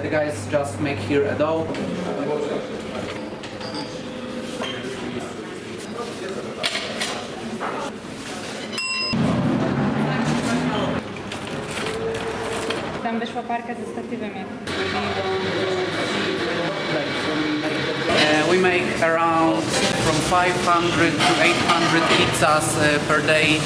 The guys just make here a dough. Tam wyszła parka ze statywem jak We make around from 500 to 800 pizzas per day.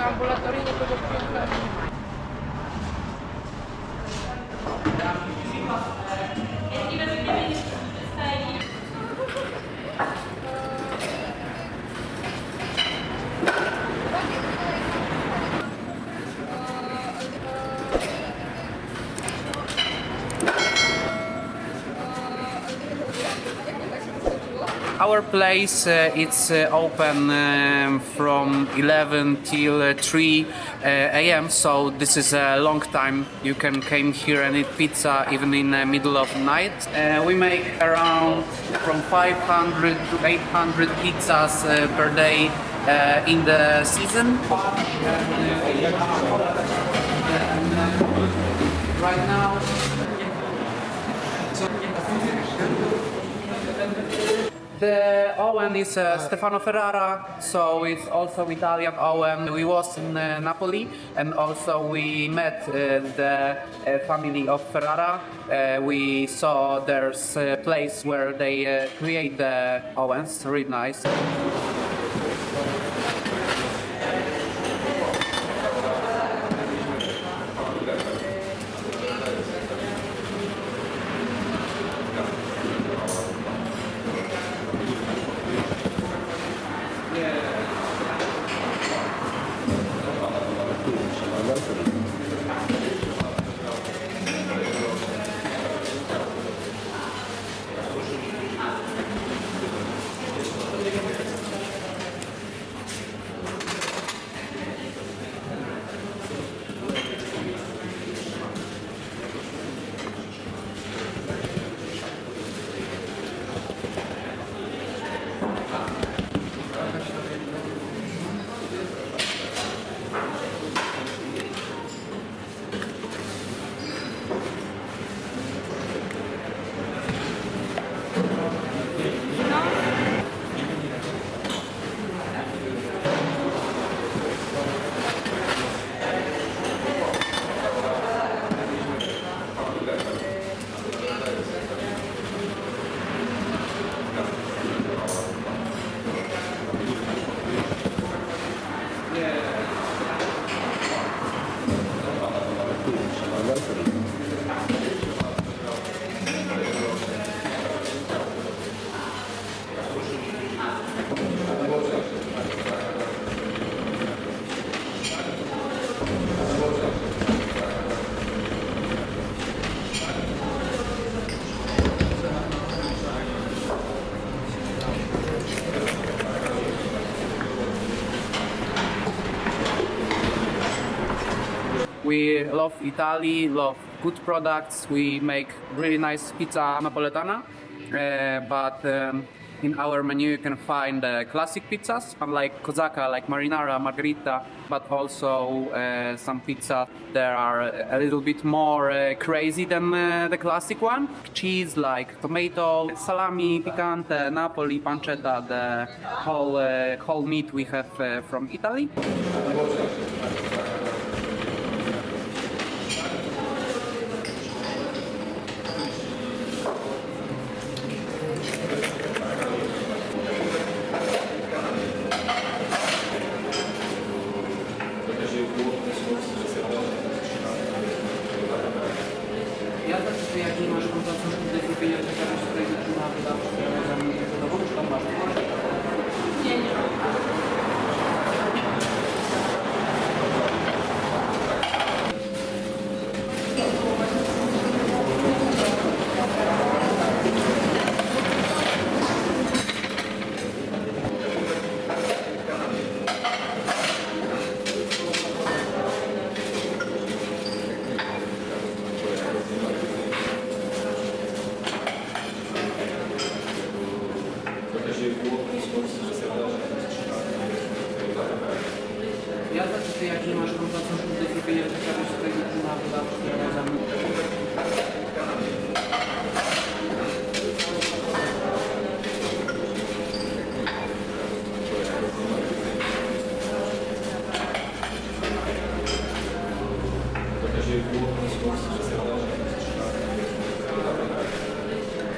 ambulatoryjnie tego Our place it's open from 11 till 3 a.m. So this is a long time. You can come here and eat pizza even in the middle of the night. We make around from 500 to 800 pizzas per day in the season. Right now. The oven is Stefano Ferrara, so it's also Italian oven. We was in Napoli and also we met the family of Ferrara. We saw there's a place where they create the ovens, really nice. We love Italy, love good products. We make really nice pizza Napoletana, but in our menu you can find classic pizzas, unlike Kozaka, like marinara, margherita, but also some pizza that are a little bit more crazy than the classic one. Cheese like tomato, salami, picante, Napoli, pancetta, the whole meat we have from Italy.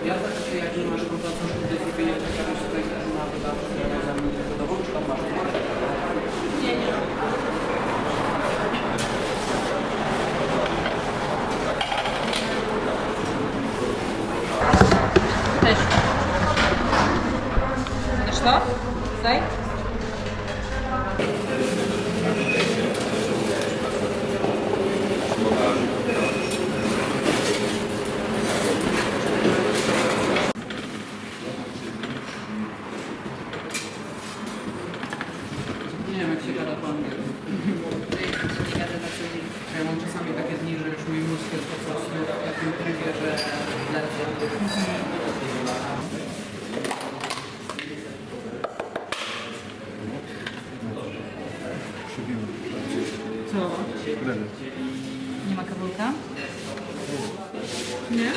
Ja tak się jak nie masz kontaktu z dyscypliną, to chciałbym się tutaj na wydawcę zamówić budową, czy tam masz? Nie, nie. Cześć. Chcesz to? Daj. Nie wiem jak się gada po angielsku. Ja mam czasami takie dni, że już mój mózg jest po prostu w takim trybie, że lecę. Co? Nie ma kabelka? Nie?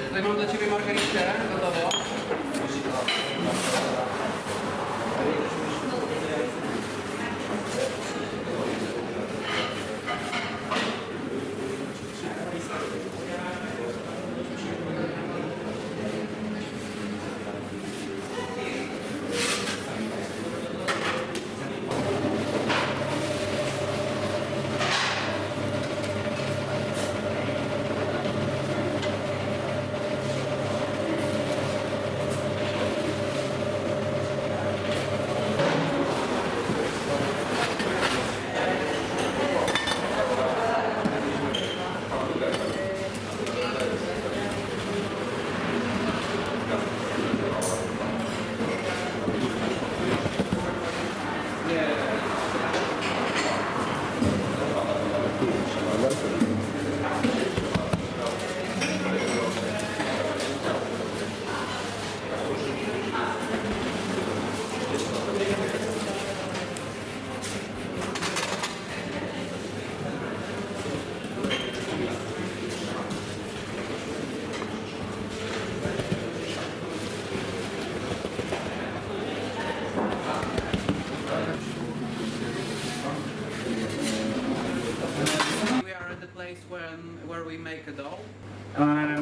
Tutaj mam dla Ciebie margheritę gotową. Where we make a dough.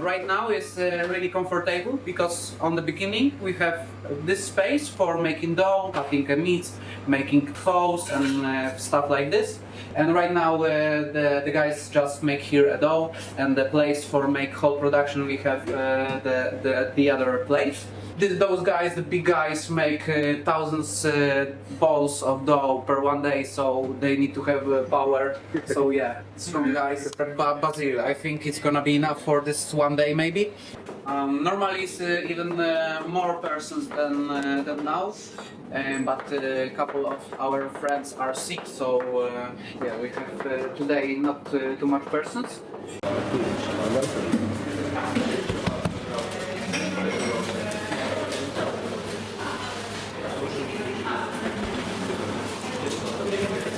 Right now is really comfortable because on the beginning we have this space for making dough, cutting meats, making clothes and stuff like this. And right now the guys just make here a dough, and the place for make whole production we have the other place. Those guys, the big guys, make thousands balls of dough per one day, so they need to have power. So yeah, strong guys. But Basil, I think it's gonna be enough for this one day maybe. Normally it's even more persons than now, but a couple of our friends are sick, so yeah, we have today not too much persons.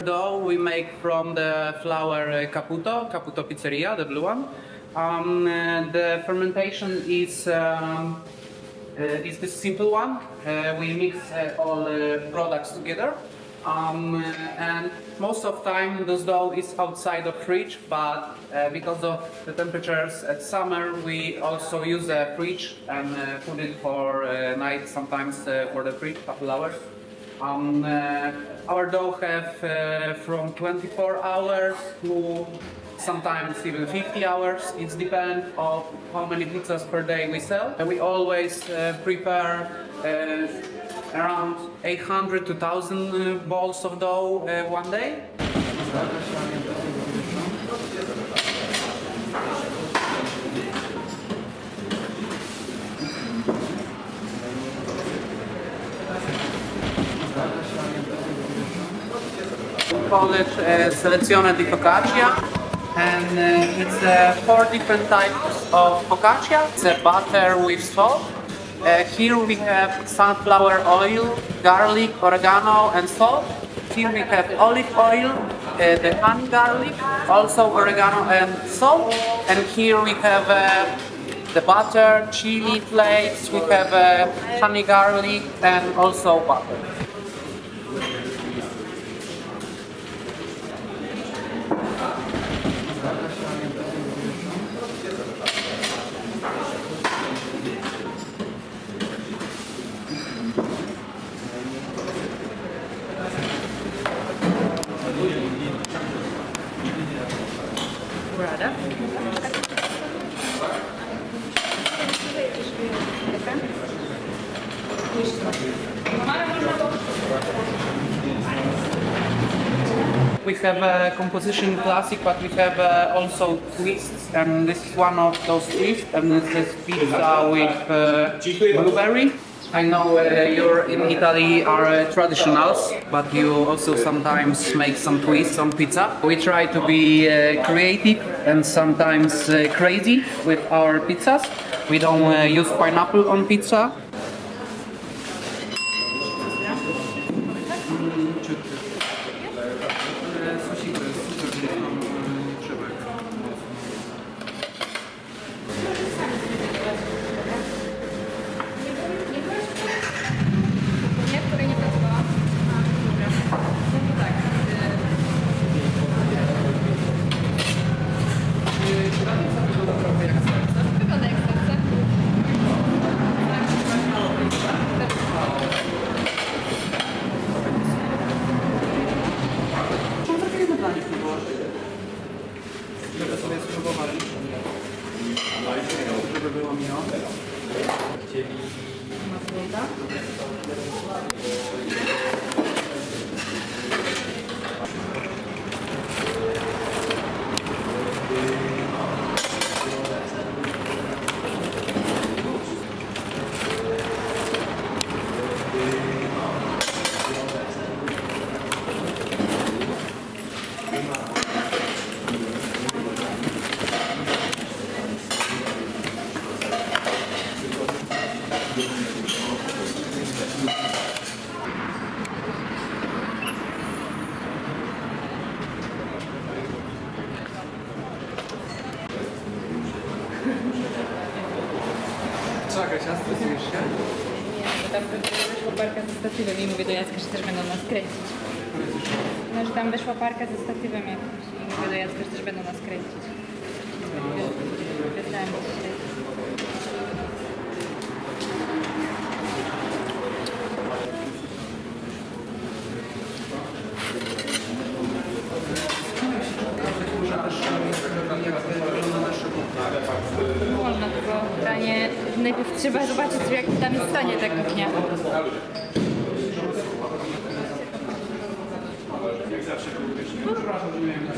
Dough we make from the flour Caputo Pizzeria, the blue one. The fermentation is this simple one. We mix all products together, and most of time this dough is outside of fridge. But because of the temperatures at summer, we also use a fridge and put it for night, sometimes for the fridge, couple hours. Our dough have from 24 hours to sometimes even 50 hours. It depends on how many pizzas per day we sell. And we always prepare around 800 to 1,000 balls of dough one day. Call it selezione di focaccia, and it's 4 different types of focaccia. It's a butter with salt. Here we have sunflower oil, garlic, oregano, and salt. Here we have olive oil, the honey garlic, also oregano and salt. And here we have the butter, chili flakes, we have honey garlic, and also butter. We have a composition classic, but we have also twists, and this is one of those twists, and this is pizza with blueberry. I know you're in Italy are traditionals, but you also sometimes make some twists on pizza. We try to be creative and sometimes crazy with our pizzas. We don't use pineapple on pizza. Żeby sobie spróbowali. Żeby było miło. Co, Agasia, stresujesz się? Nie, bo tam wyszła parka ze statywem i mówię do Jacka, że też będą nas kręcić. No, że tam wyszła parka ze statywem jakimś i mówię do Jacka, że też będą nas kręcić. Wiedziałem dzisiaj. Można, tylko danie, najpierw trzeba zobaczyć, w jakim tam jest stanie ta kuchnia. Przepraszam, że nie wiem, co